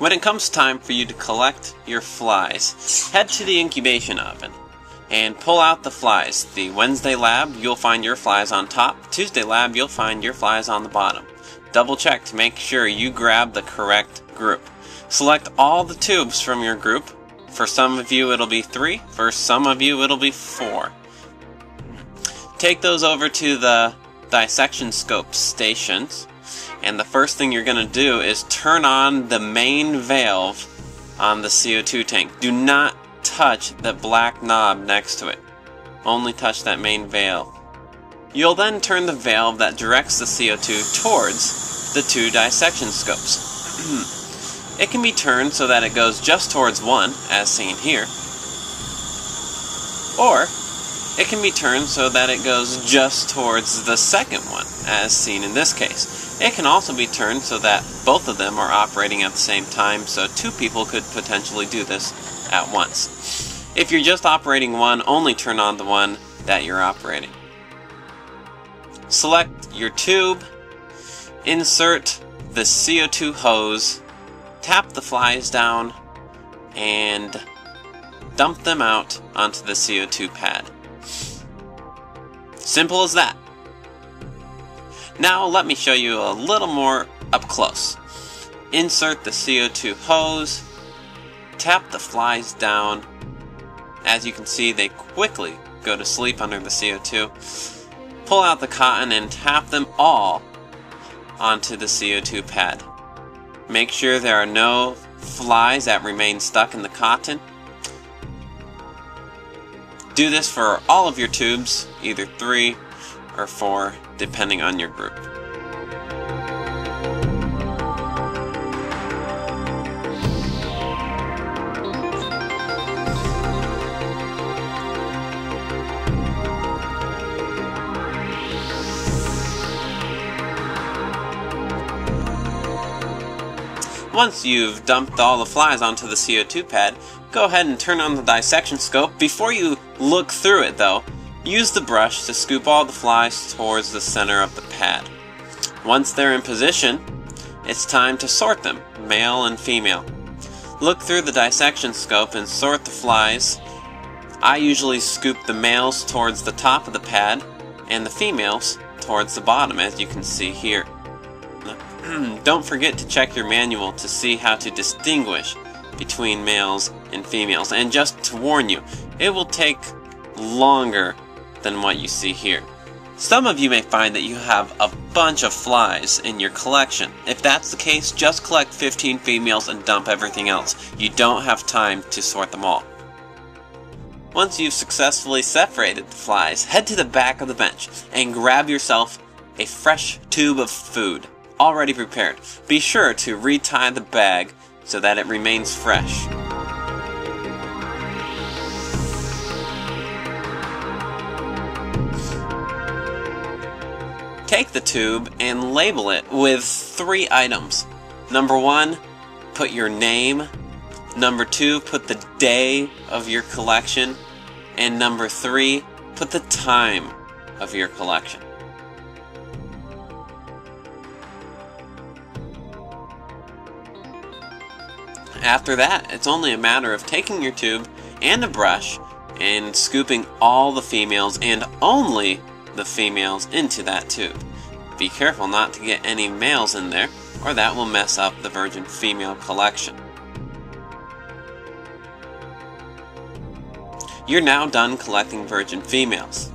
When it comes time for you to collect your flies, head to the incubation oven and pull out the flies. The Wednesday lab, you'll find your flies on top. Tuesday lab, you'll find your flies on the bottom. Double check to make sure you grab the correct group. Select all the tubes from your group. For some of you it'll be 3, for some of you it'll be 4. Take those over to the dissection scope stations, and the first thing you're going to do is turn on the main valve on the CO2 tank. Do not touch the black knob next to it. Only touch that main valve. You'll then turn the valve that directs the CO2 towards the 2 dissection scopes. It can be turned so that it goes just towards one, as seen here, or it can be turned so that it goes just towards the second one, as seen in this case. It can also be turned so that both of them are operating at the same time, so 2 people could potentially do this at once. If you're just operating one, only turn on the one that you're operating. Select your tube, insert the CO2 hose, tap the flies down, and dump them out onto the CO2 pad. Simple as that. Now let me show you a little more up close. Insert the CO2 hose, tap the flies down. As you can see, they quickly go to sleep under the CO2. Pull out the cotton and tap them all onto the CO2 pad. Make sure there are no flies that remain stuck in the cotton. Do this for all of your tubes, either 3 or 4, depending on your group. Once you've dumped all the flies onto the CO2 pad, go ahead and turn on the dissection scope. Before you look through it though, use the brush to scoop all the flies towards the center of the pad. Once they're in position, it's time to sort them, male and female. Look through the dissection scope and sort the flies. I usually scoop the males towards the top of the pad and the females towards the bottom, as you can see here. Don't forget to check your manual to see how to distinguish between males and females. And just to warn you, it will take longer than what you see here. Some of you may find that you have a bunch of flies in your collection. If that's the case, just collect 15 females and dump everything else. You don't have time to sort them all. Once you've successfully separated the flies, head to the back of the bench and grab yourself a fresh tube of food, already prepared. Be sure to retie the bag so that it remains fresh. Take the tube and label it with 3 items. Number 1, put your name. Number 2, put the day of your collection. And number 3, put the time of your collection. After that, it's only a matter of taking your tube and a brush and scooping all the females and only the females into that tube. Be careful not to get any males in there, or that will mess up the virgin female collection. You're now done collecting virgin females.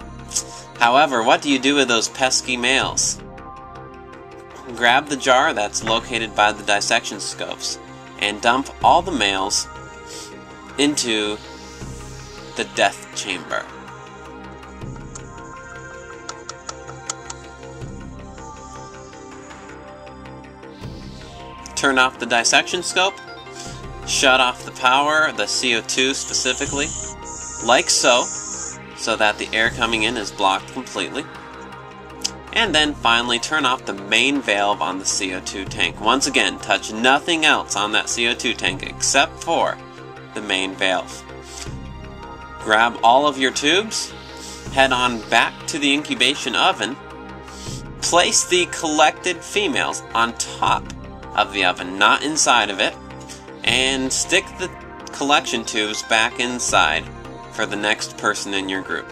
However, what do you do with those pesky males? Grab the jar that's located by the dissection scopes and dump all the males into the death chamber. Turn off the dissection scope, shut off the power, the CO2 specifically, like so that the air coming in is blocked completely. And then finally turn off the main valve on the CO2 tank. Once again, touch nothing else on that CO2 tank except for the main valve. Grab all of your tubes, head on back to the incubation oven, place the collected females on top of the oven, not inside of it, and stick the collection tubes back inside for the next person in your group.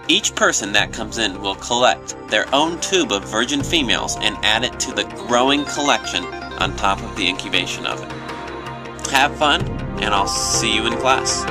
Each person that comes in will collect their own tube of virgin females and add it to the growing collection on top of the incubation oven. Have fun, and I'll see you in class.